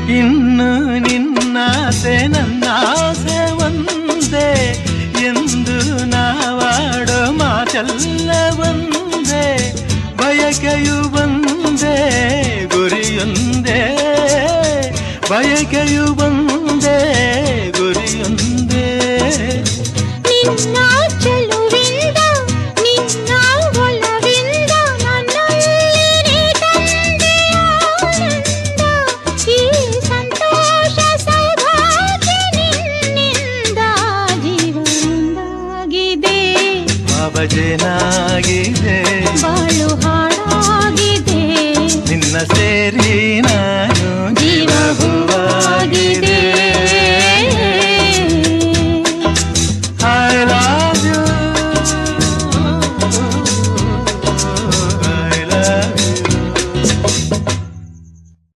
ಇನ್ನು ನಿನ್ನಾಸೆ ನನ್ನಾಸೆ ಒಂದೇ ಎಂದು ನಾವಾಡೋ ಮಾತೆಲ್ಲ ಒಂದೇ, ಬಯಕೆಯು ಒಂದೇ ಗುರಿಯೊಂದೇ, ಬಯಕೆಯು ಒಂದೇ ಗುರಿಯೊಂದೇ. ನಿನ್ನ ಚೆಲುವಿಂದ ನಿನ್ನ ಒಲವಿಂದ ನನ್ನಲ್ಲಿ ತಂದೆ ಆನಂದ, ಈ ಸಂತೋಷ ಸೌಭಾಗ್ಯ ನಿನ್ನಿಂದ ಜೀವನದಾಗಿದೆ, ಭಾವಜೇನಾಗಿದೆ, ಬಾಳು ಹಾಡಾಗಿದೆ ನಿನ್ನ ಸೇರಿ